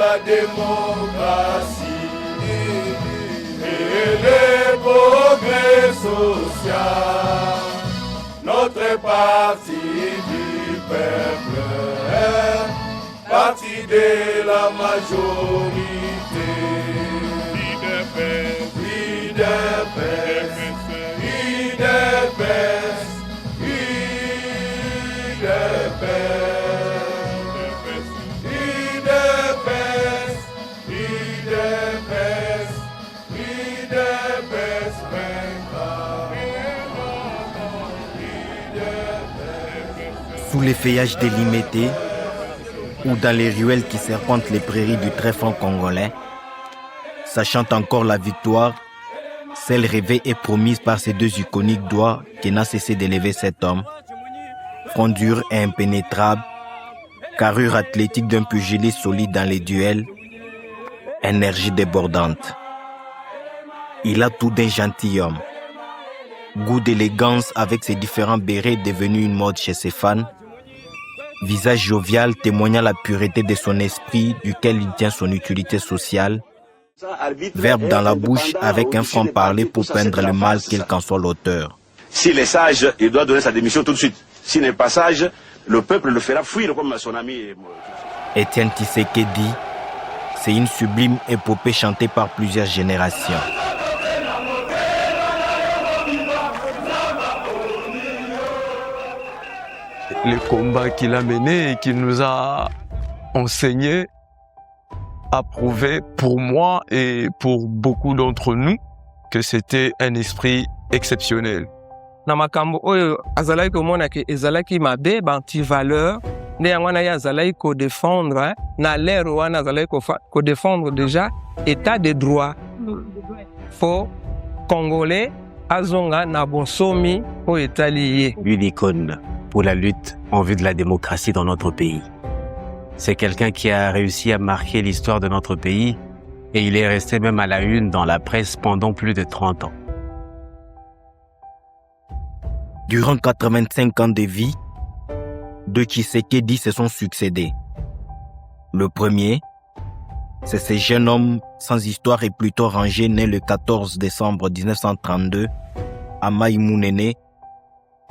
la démocratie et le progrès social. Notre parti du peuple est parti de la majorité. Sous les feuillages délimités ou dans les ruelles qui serpentent les prairies du très-franc congolais, sachant encore la victoire, celle rêvée et promise par ces deux iconiques doigts qui n'a cessé d'élever cet homme, front dur et impénétrable, carrure athlétique d'un pugiliste solide dans les duels, énergie débordante. Il a tout d'un gentilhomme, goût d'élégance avec ses différents bérets devenus une mode chez ses fans, visage jovial témoignant la pureté de son esprit duquel il tient son utilité sociale, verbe dans la bouche avec un franc-parler pour peindre le mal quel qu'en soit l'auteur. S'il est sage, il doit donner sa démission tout de suite. S'il n'est pas sage, le peuple le fera fuir comme son ami. Étienne Tshisekedi, c'est une sublime épopée chantée par plusieurs générations. Les combats qu'il a menés et qu'il nous a enseignés a prouvé pour moi et pour beaucoup d'entre nous que c'était un esprit exceptionnel. Na makambo oyo azalaki komona ke ezalaki mabe banti valeur nde yango wana ye azalaki ko défendre na l'ère wana azalaki ko défendre déjà état de droit fo congolais azonga na bonsomi po etali ye. Une icône pour la lutte en vue de la démocratie dans notre pays. C'est quelqu'un qui a réussi à marquer l'histoire de notre pays et il est resté même à la une dans la presse pendant plus de 30 ans. Durant 85 ans de vie, deux Tshisekedi se sont succédés. Le premier, c'est ce jeune homme sans histoire et plutôt rangé né le 14 décembre 1932 à Maïmounene,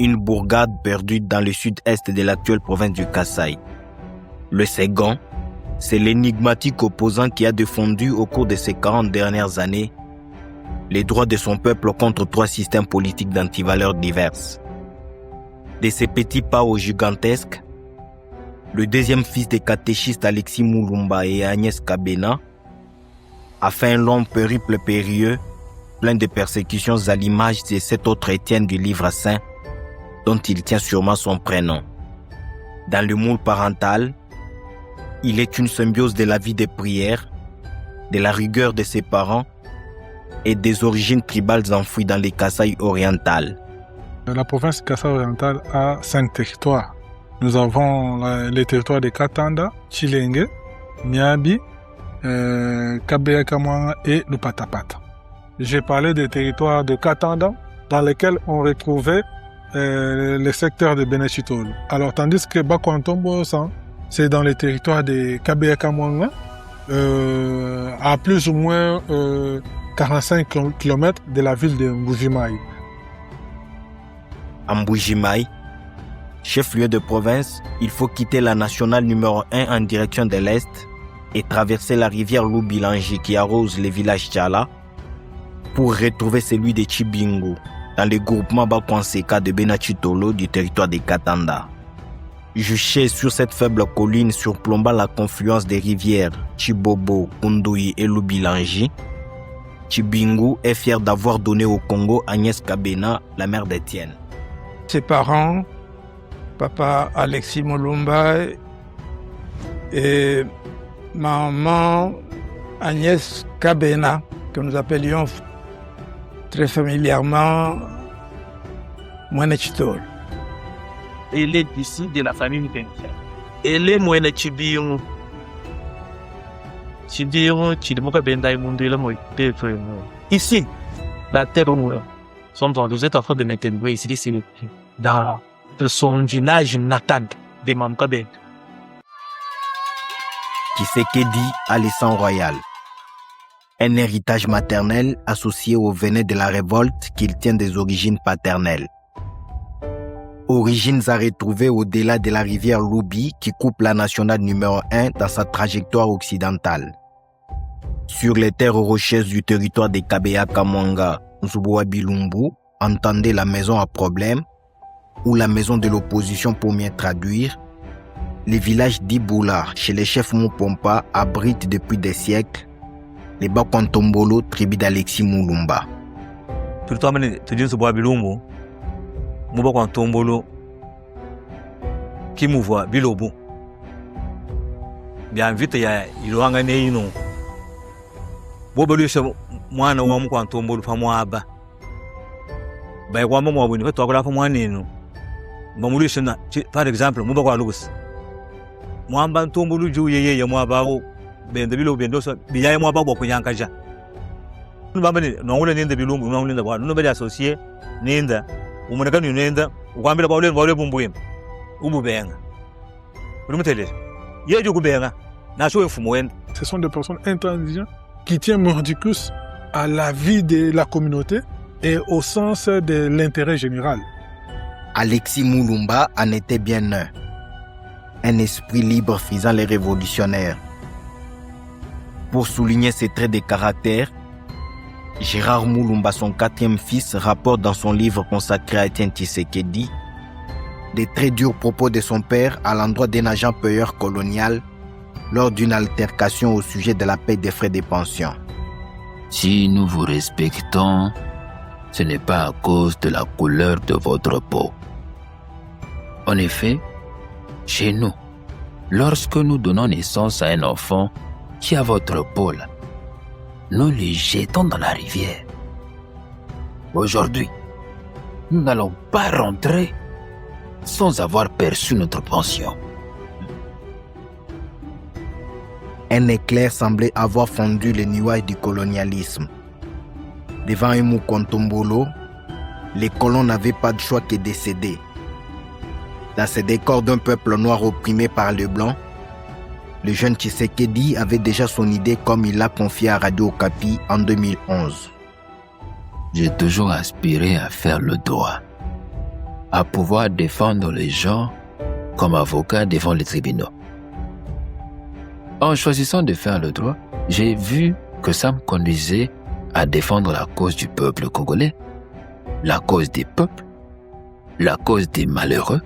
une bourgade perdue dans le sud-est de l'actuelle province du Kasaï. Le second, c'est l'énigmatique opposant qui a défendu au cours de ces 40 dernières années les droits de son peuple contre 3 systèmes politiques d'antivaleurs diverses. De ces petits pas au gigantesque, le deuxième fils des catéchistes Alexis Moulumba et Agnès Kabena a fait un long périple périlleux, plein de persécutions à l'image de cet autre Étienne du livre saint, dont il tient sûrement son prénom. Dans le moule parental, il est une symbiose de la vie des prières, de la rigueur de ses parents et des origines tribales enfouies dans les Kasaï orientales. La province Kasaï orientale a 5 territoires. Nous avons les territoires de Katanda, Chilenge, Miabi, Kabea-Kamwanga et le Patapata. J'ai parlé des territoires de Katanda dans lesquels on retrouvait le secteur de Benechitol. Alors, tandis que Bakontombo, c'est dans les territoires de Kabea-Kamwanga, à plus ou moins 45 km de la ville de Mbujimaï. À Mbujimaï, chef-lieu de province, il faut quitter la nationale numéro 1 en direction de l'est et traverser la rivière Loubilangi qui arrose le village Tchala pour retrouver celui de Chibingu dans le groupement Bakwanseka de Benachitolo du territoire de Katanda. Juché sur cette faible colline surplombant la confluence des rivières Chibobo, Kundui et Loubilangi, Chibingu est fier d'avoir donné au Congo Agnès Kabena, la mère d'Étienne. Ses parents, papa Alexis Moulumba et maman Agnès Kabena, que nous appelions très familièrement Mwenechitol. Elle est ici de la famille Mpentia. Elle est Mwenechibirou. Chibirou, Chidemoka Bendai Mundela Moïte. Ici, la terre où nous sommes, vous êtes en train de maintenir ici, c'est dans son village natal de Mamkaben. Tshisekedi a le sang royal. Un héritage maternel associé au venin de la révolte qu'il tient des origines paternelles. Origines à retrouver au-delà de la rivière Loubi qui coupe la nationale numéro 1 dans sa trajectoire occidentale. Sur les terres rocheuses du territoire des Kabeya Kamwanga, Nzuboa Bilumbu, entendez la maison à problème, ou la maison de l'opposition pour mieux traduire, les villages d'Iboula, chez les chefs Mupompa, abritent depuis des siècles les Bakontombolo, tribu d'Alexis Moulumba. Mubakontombolo, Kimouvoa, Bilobo. Bien vite, il y a Iloanga Neino. Bobelusha, moi, no one Quantombolo from Waba. By one moment, when you talk about one in Mamulisha, for example, Mubaka Luz. Mwamba Tombulu Ju Ye Yamabao, Ben the Bilo Bendosa, Biamaba Yankaja. Nobody, no one in the Bilum, no one in the one, nobody associate, Ninda, Umanaka Nenda, one bit about it, Volume Umubenga. Rumetel. Yet you go benga, Nacho Fumoen. Ce sont des personnes intransigeantes qui tiennent mordicus à la vie de la communauté et au sens de l'intérêt général. Alexis Moulumba en était bien un esprit libre frisant les révolutionnaires. Pour souligner ses traits de caractère, Gérard Moulumba, son 4e fils, rapporte dans son livre consacré à Étienne Tshisekedi des très durs propos de son père à l'endroit d'un agent payeur colonial lors d'une altercation au sujet de la paie des frais de pension. Si nous vous respectons, ce n'est pas à cause de la couleur de votre peau. En effet, chez nous, lorsque nous donnons naissance à un enfant qui a votre peau là, nous le jetons dans la rivière. Aujourd'hui, nous n'allons pas rentrer sans avoir perçu notre pension. Un éclair semblait avoir fondu les nuages du colonialisme. Devant un Mukontombolo, les colons n'avaient pas de choix que de céder. Dans ce décor d'un peuple noir opprimé par le blanc, le jeune Tshisekedi avait déjà son idée comme il l'a confié à Radio Okapi en 2011. J'ai toujours aspiré à faire le droit, à pouvoir défendre les gens comme avocat devant les tribunaux. En choisissant de faire le droit, j'ai vu que ça me conduisait à défendre la cause du peuple congolais, la cause des peuples, la cause des malheureux,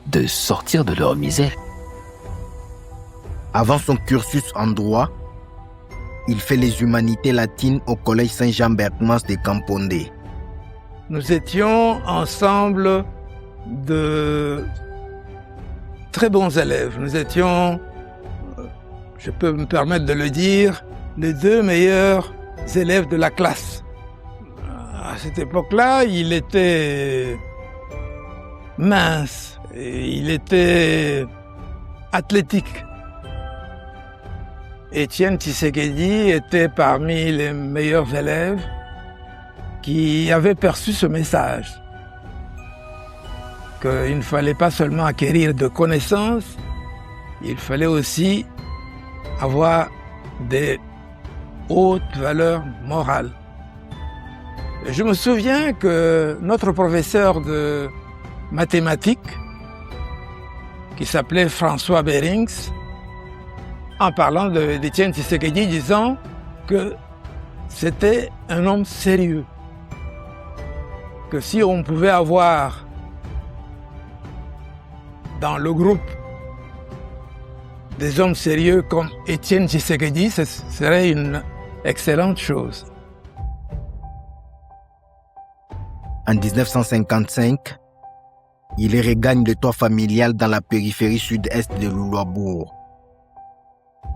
de sortir de leur misère. Avant son cursus en droit, il fait les humanités latines au collège Saint-Jean-Bergmans de Kampondé. Nous étions ensemble de très bons élèves. Nous étions, je peux me permettre de le dire, les 2 meilleurs élèves de la classe. À cette époque-là, il était mince, et il était athlétique. Étienne Tshisekedi était parmi les meilleurs élèves qui avaient perçu ce message, qu'il ne fallait pas seulement acquérir de connaissances, il fallait aussi avoir des hautes valeurs morales. Et je me souviens que notre professeur de mathématiques, qui s'appelait François Berings, en parlant d'Étienne Tshisekedi, disant que c'était un homme sérieux, que si on pouvait avoir dans le groupe des hommes sérieux comme Étienne Tshisekedi, ce serait une excellente chose. En 1955, il regagne le toit familial dans la périphérie sud-est de Louloabourg.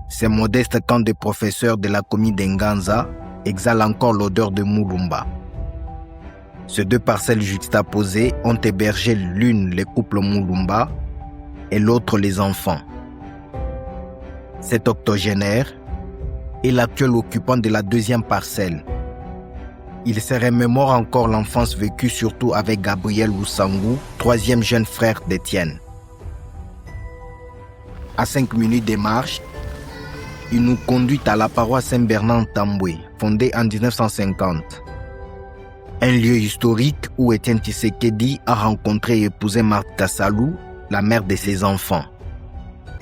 Ces modestes camps de professeurs de la commune d'Enganza exhalent encore l'odeur de Moulumba. Ces 2 parcelles juxtaposées ont hébergé l'une les couples Moulumba et l'autre les enfants. Cet octogénaire est l'actuel occupant de la 2e parcelle. Il se remémore encore l'enfance vécue surtout avec Gabriel Lusangu, 3e jeune frère d'Étienne. À 5 minutes de marche, il nous conduit à la paroisse Saint-Bernard-Tamboué, fondée en 1950. Un lieu historique où Étienne Tshisekedi a rencontré et épousé Martha Salou, la mère de ses enfants.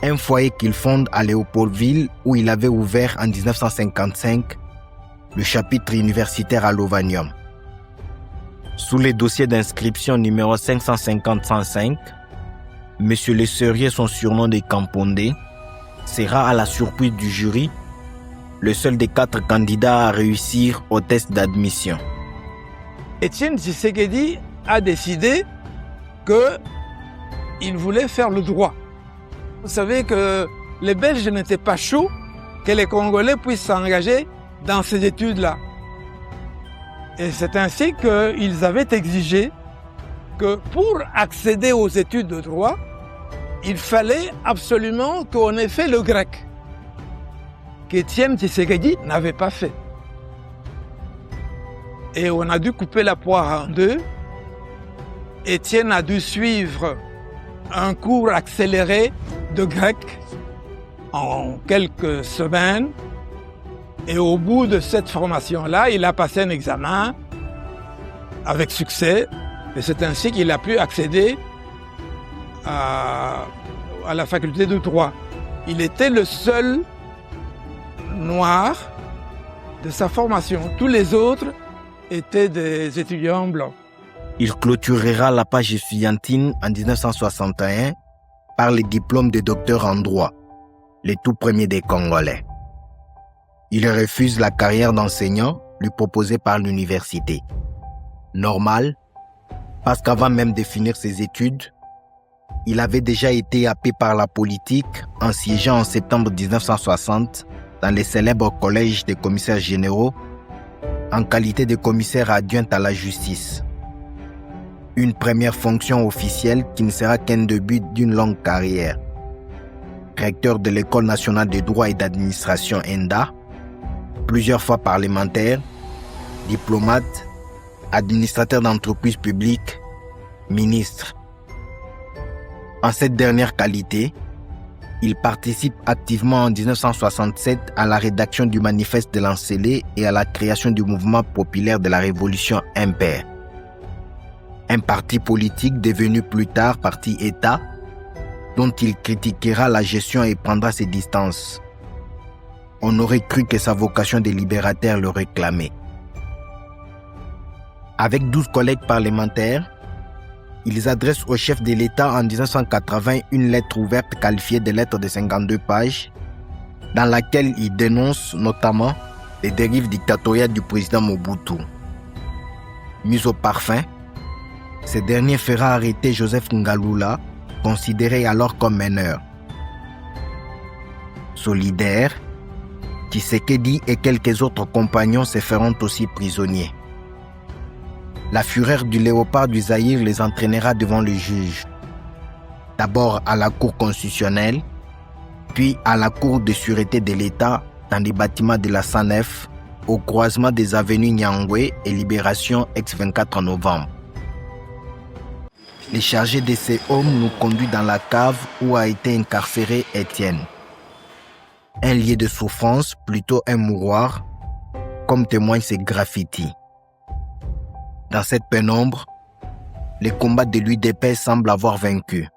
Un foyer qu'il fonde à Léopoldville où il avait ouvert en 1955 le chapitre universitaire à Lovanium. Sous les dossiers d'inscription numéro 550-105, Monsieur Le Serrier, son surnom de Campondé, sera à la surprise du jury le seul des 4 candidats à réussir au test d'admission. Étienne Tshisekedi a décidé qu'il voulait faire le droit. Vous savez que les Belges n'étaient pas chauds que les Congolais puissent s'engager dans ces études-là. Et c'est ainsi qu'ils avaient exigé que pour accéder aux études de droit, il fallait absolument qu'on ait fait le grec, qu'Étienne Tshisekedi n'avait pas fait. Et on a dû couper la poire en deux. Étienne a dû suivre un cours accéléré de grec en quelques semaines. Et au bout de cette formation-là, il a passé un examen avec succès. Et c'est ainsi qu'il a pu accéder à la faculté de droit. Il était le seul noir de sa formation. Tous les autres étaient des étudiants blancs. Il clôturera la page estudiantine en 1961 par les diplômes de docteur en droit, les tout premiers des Congolais. Il refuse la carrière d'enseignant lui proposée par l'université. Normal, parce qu'avant même de finir ses études, il avait déjà été happé par la politique en siégeant en septembre 1960 dans les célèbres collèges des commissaires généraux en qualité de commissaire adjoint à la justice. Une première fonction officielle qui ne sera qu'un début d'une longue carrière. Recteur de l'École nationale de droit et d'administration ENDA, plusieurs fois parlementaire, diplomate, administrateur d'entreprises publiques, ministre. En cette dernière qualité, il participe activement en 1967 à la rédaction du manifeste de l'Ancélé et à la création du mouvement populaire de la Révolution Impair. Un parti politique devenu plus tard parti État, dont il critiquera la gestion et prendra ses distances. On aurait cru que sa vocation de libérateur le réclamait. Avec 12 collègues parlementaires, ils adressent au chef de l'État en 1980 une lettre ouverte qualifiée de lettre de 52 pages, dans laquelle ils dénoncent notamment les dérives dictatoriales du président Mobutu. Mis au parfum, ce dernier fera arrêter Joseph Ngalula, considéré alors comme meneur. Solidaire, Tshisekedi et quelques autres compagnons se feront aussi prisonniers. La fureur du léopard du Zaïre les entraînera devant le juge. D'abord à la Cour constitutionnelle, puis à la Cour de sûreté de l'État dans les bâtiments de la SANEF, au croisement des avenues Nyangwe et Libération ex-24 novembre. Les chargés de ces hommes nous conduisent dans la cave où a été incarcéré Étienne. Un lieu de souffrance, plutôt un mouroir, comme témoignent ces graffitis. Dans cette pénombre, les combats de l'UDP semblent avoir vaincu.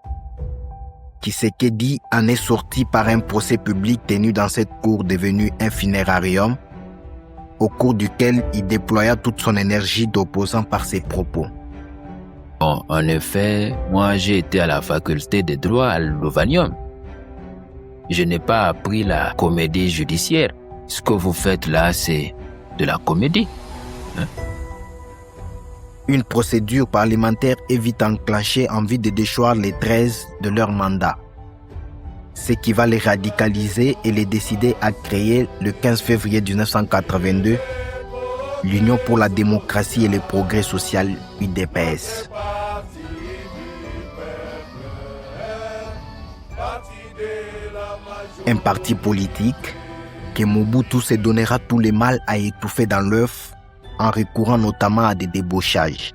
Tshisekedi en est sorti par un procès public tenu dans cette cour devenue un funérarium, au cours duquel il déploya toute son énergie d'opposant par ses propos. Bon, en effet, moi j'ai été à la faculté de droit à Lovanium. Je n'ai pas appris la comédie judiciaire. Ce que vous faites là, c'est de la comédie. Une procédure parlementaire est vite enclenchée en vue de déchoir les 13 de leur mandat. Ce qui va les radicaliser et les décider à créer le 15 février 1982 l'Union pour la démocratie et le progrès social, UDPS. Un parti politique que Mobutu se donnera tout le mal à étouffer dans l'œuf en recourant notamment à des débauchages.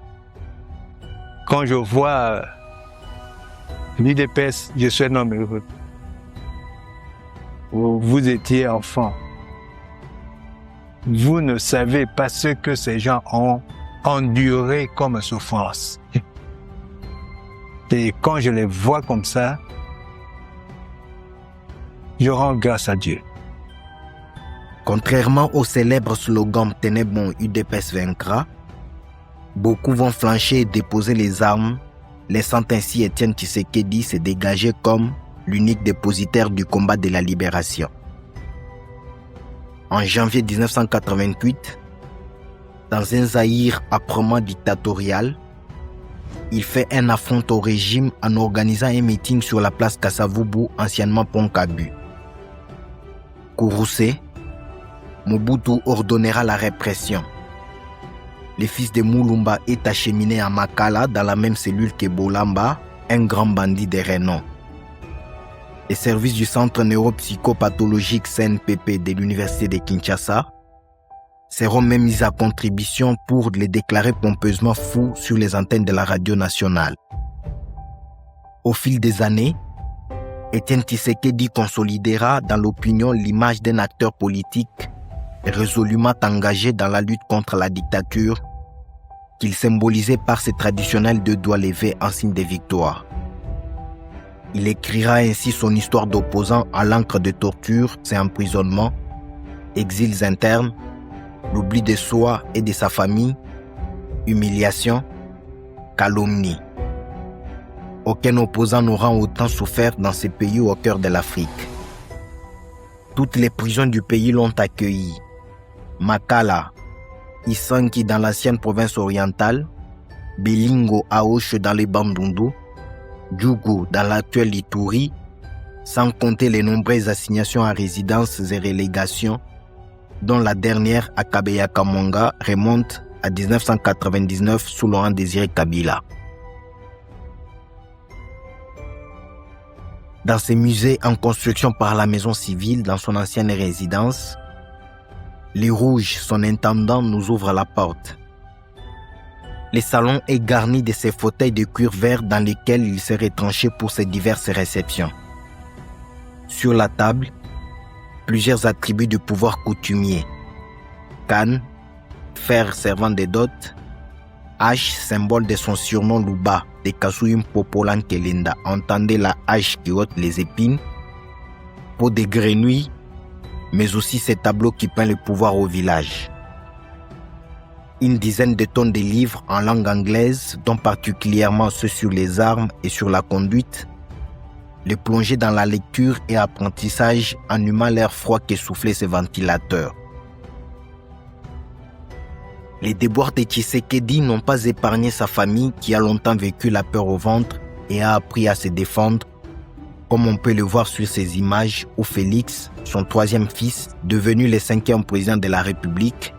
Quand je vois l'UDPS, je suis un homme heureux. vous étiez enfant. Vous ne savez pas ce que ces gens ont enduré comme souffrance. Et quand je les vois comme ça, je rends grâce à Dieu. Contrairement au célèbre slogan « Tenez bon, UDPS vaincra », beaucoup vont flancher et déposer les armes, laissant ainsi Étienne Tshisekedi se dégager comme l'unique dépositaire du combat de la libération. En janvier 1988, dans un Zaïre âprement dictatorial, il fait un affront au régime en organisant un meeting sur la place Kassavubu, anciennement Pont Kabu. Kouroussé, Mobutu ordonnera la répression. Le fils de Moulumba est acheminé à Makala dans la même cellule que Bolamba, un grand bandit de renom. Les services du Centre neuropsychopathologique CNPP de l'Université de Kinshasa seront même mis à contribution pour les déclarer pompeusement fous sur les antennes de la radio nationale. Au fil des années, Étienne Tshisekedi consolidera dans l'opinion l'image d'un acteur politique résolument engagé dans la lutte contre la dictature, qu'il symbolisait par ses traditionnels deux doigts levés en signe de victoire. Il écrira ainsi son histoire d'opposant à l'encre de torture, ses emprisonnements, exils internes, l'oubli de soi et de sa famille, humiliation, calomnie. Aucun opposant n'aura autant souffert dans ces pays au cœur de l'Afrique. Toutes les prisons du pays l'ont accueilli. Makala, Isangi dans l'ancienne province orientale, Bilingo Aoche dans les Bandundu, Djougou dans l'actuel Ituri, sans compter les nombreuses assignations à résidences et relégations, dont la dernière à Kabeya-Kamanga remonte à 1999 sous Laurent Désiré Kabila. Dans ces musées en construction par la maison civile dans son ancienne résidence, Les Rouges, son intendant, nous ouvre la porte. Le salon est garni de ses fauteuils de cuir vert dans lesquels il s'est retranché pour ses diverses réceptions. Sur la table, plusieurs attributs du pouvoir coutumier. Canne, fer servant de dot, hache, symbole de son surnom Luba, de Kasuyum Popolan Kelinda, entendez la hache qui ôte les épines, peau de grenouille, mais aussi ces tableaux qui peignent le pouvoir au village. Une dizaine de tonnes de livres en langue anglaise, dont particulièrement ceux sur les armes et sur la conduite, le plonger dans la lecture et apprentissage en humant l'air froid que soufflaient ces ventilateurs. Les déboires de Tshisekedi n'ont pas épargné sa famille qui a longtemps vécu la peur au ventre et a appris à se défendre, comme on peut le voir sur ces images où Félix, son troisième fils, devenu le 5e président de la République,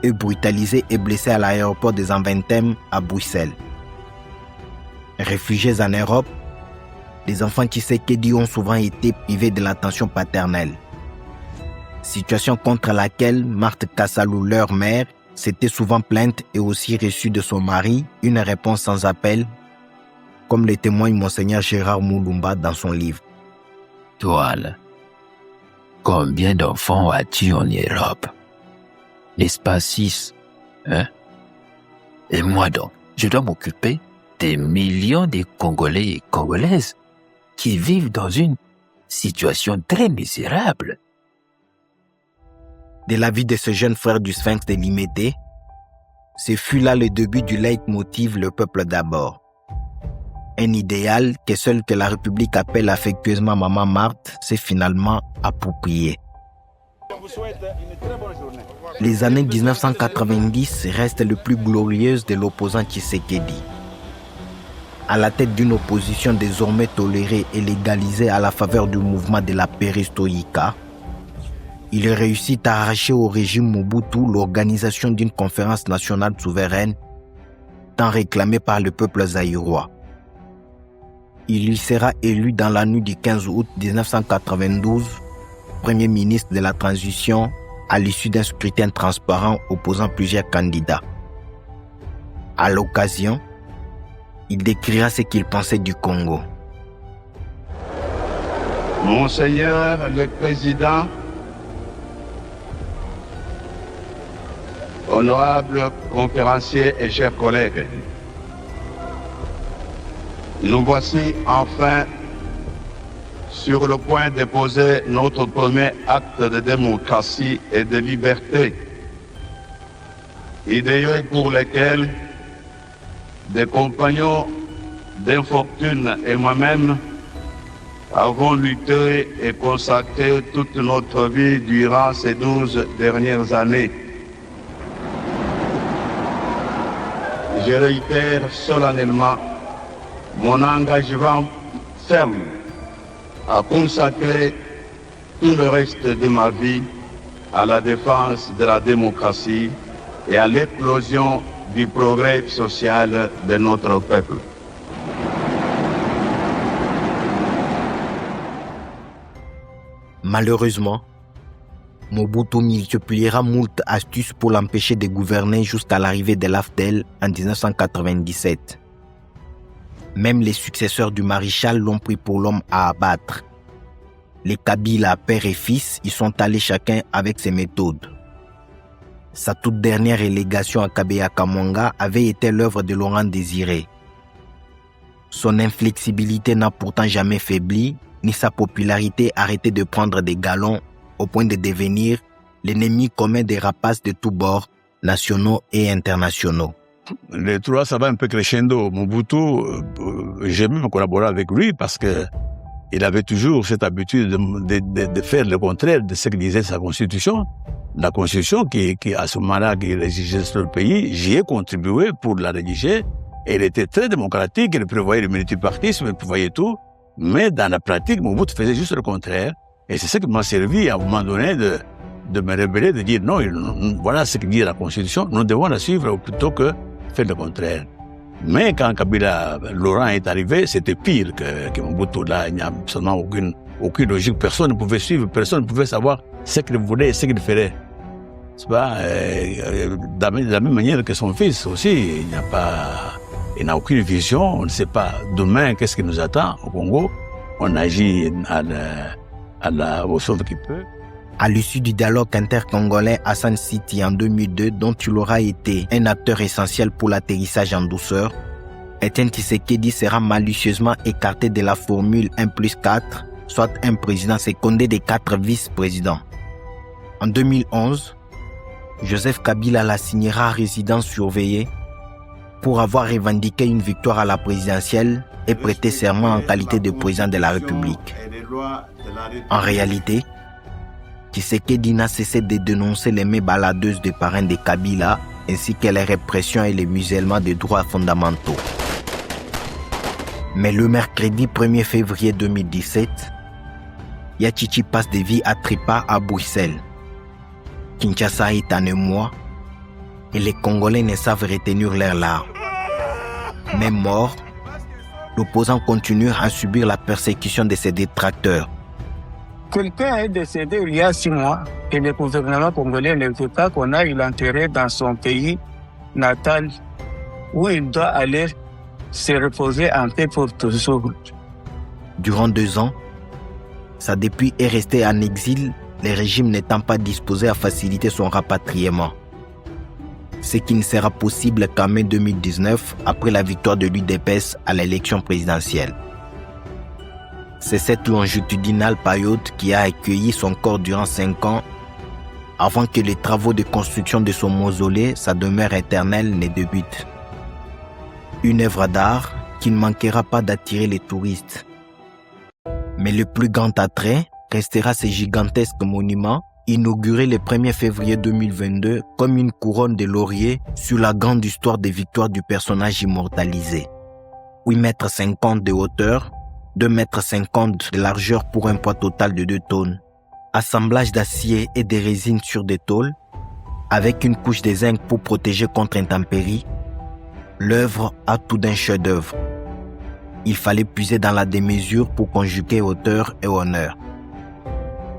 est brutalisé et blessé à l'aéroport des Zaventem à Bruxelles. Réfugiés en Europe, les enfants Tshisekedi ont souvent été privés de l'attention paternelle. Situation contre laquelle Marthe Kassalou, leur mère, s'était souvent plainte et aussi reçue de son mari une réponse sans appel, comme le témoigne Monseigneur Gérard Moulumba dans son livre. Toi, là, combien d'enfants as-tu en Europe? N'est-ce pas 6, hein? Et moi donc, je dois m'occuper des millions de Congolais et Congolaises qui vivent dans une situation très misérable. De la vie de ce jeune frère du Sphinx de Limédé, ce fut là le début du leitmotiv « Le peuple d'abord ». Un idéal que seul que la République appelle affectueusement Maman Marthe s'est finalement approprié. Les années 1990 restent les plus glorieuses de l'opposant Tshisekedi. À la tête d'une opposition désormais tolérée et légalisée à la faveur du mouvement de la perestroïka, il réussit à arracher au régime Mobutu l'organisation d'une conférence nationale souveraine, tant réclamée par le peuple zaïrois. Il lui sera élu dans la nuit du 15 août 1992, Premier ministre de la transition à l'issue d'un scrutin transparent opposant plusieurs candidats. À l'occasion, il décrira ce qu'il pensait du Congo. Monseigneur le Président, honorables conférenciers et chers collègues, nous voici enfin sur le point de poser notre premier acte de démocratie et de liberté, idéaux pour lesquels des compagnons d'infortune et moi-même avons lutté et consacré toute notre vie durant ces 12 dernières années. Je réitère solennellement mon engagement ferme à consacrer tout le reste de ma vie à la défense de la démocratie et à l'éclosion du progrès social de notre peuple. Malheureusement, Mobutu multipliera moult astuces pour l'empêcher de gouverner jusqu'à l'arrivée de l'AFDEL en 1997. Même les successeurs du maréchal l'ont pris pour l'homme à abattre. Les Kabila, père et fils, y sont allés chacun avec ses méthodes. Sa toute dernière relégation à Kabeya-Kamwanga avait été l'œuvre de Laurent Désiré. Son inflexibilité n'a pourtant jamais faibli, ni sa popularité arrêté de prendre des galons au point de devenir l'ennemi commun des rapaces de tous bords, nationaux et internationaux. Les trois, ça va un peu crescendo. Mobutu, j'ai même collaboré avec lui parce que il avait toujours cette habitude de faire le contraire de ce que disait sa constitution. La constitution qui à ce moment-là, qui rédigeait sur le pays, j'y ai contribué pour la rédiger. Elle était très démocratique, elle prévoyait le multipartisme, elle prévoyait tout. Mais dans la pratique, Mobutu faisait juste le contraire. Et c'est ça qui m'a servi à un moment donné de me révéler, de dire non, voilà ce que dit la Constitution, nous devons la suivre plutôt que faire le contraire. Mais quand Kabila, Laurent est arrivé, c'était pire que Mobutu. Là, il n'y a absolument aucune logique. Personne ne pouvait suivre, personne ne pouvait savoir ce qu'il voulait et ce qu'il ferait. C'est pas, de la même manière que son fils aussi, il n'a aucune vision, on ne sait pas demain qu'est-ce qui nous attend au Congo. On agit au sauve qui peut. À l'issue du dialogue intercongolais à San City en 2002, dont il aura été un acteur essentiel pour l'atterrissage en douceur, Etienne Tshisekedi sera malicieusement écarté de la formule 1+4, soit un président secondé des 4 vice-présidents. En 2011, Joseph Kabila la signera à résidence surveillée pour avoir revendiqué une victoire à la présidentielle et prêté serment en qualité de président de la République. En réalité, Tshisekedi n'a cessé de dénoncer les mains baladeuses des parrains de Kabila ainsi que les répressions et les musellements des droits fondamentaux. Mais le mercredi 1er février 2017, Yachichi passe de vie à trépas à Bruxelles. Kinshasa est en émoi et les Congolais ne savent retenir leurs larmes. Même mort, l'opposant continue à subir la persécution de ses détracteurs. Quelqu'un est décédé il y a 6 mois et le gouvernement congolais ne veut pas qu'on aille l'enterrer dans son pays natal où il doit aller se reposer en paix pour toujours. Durant 2 ans, sa dépouille est restée en exil, le régime n'étant pas disposé à faciliter son rapatriement. Ce qui ne sera possible qu'en mai 2019, après la victoire de l'UDPS à l'élection présidentielle. C'est cette longitudinale période qui a accueilli son corps durant 5 ans, avant que les travaux de construction de son mausolée, sa demeure éternelle, ne débutent. Une œuvre d'art qui ne manquera pas d'attirer les touristes. Mais le plus grand attrait restera ce gigantesque monument, inauguré le 1er février 2022 comme une couronne de laurier sur la grande histoire des victoires du personnage immortalisé. 8,50 m de hauteur, 2,50 m de largeur pour un poids total de 2 tonnes. Assemblage d'acier et de résine sur des tôles, avec une couche de zinc pour protéger contre intempéries, l'œuvre a tout d'un chef-d'œuvre. Il fallait puiser dans la démesure pour conjuguer hauteur et honneur.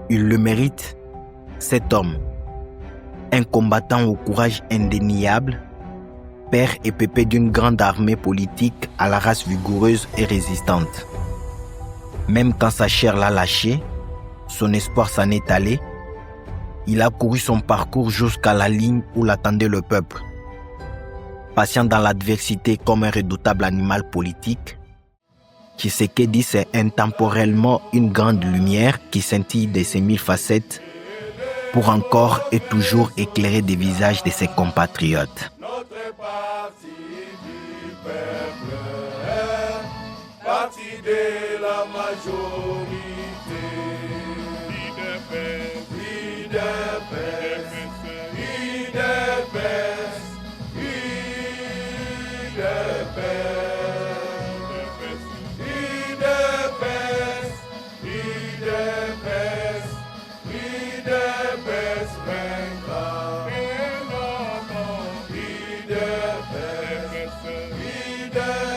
Il le mérite, cet homme, un combattant au courage indéniable, père et pépé d'une grande armée politique à la race vigoureuse et résistante. Même quand sa chair l'a lâché, son espoir s'en est allé, il a couru son parcours jusqu'à la ligne où l'attendait le peuple. Patient dans l'adversité comme un redoutable animal politique, Tshisekedi, c'est intemporellement une grande lumière qui scintille de ses 1000 facettes pour encore et toujours éclairer des visages de ses compatriotes. Parti de la majorité, leader,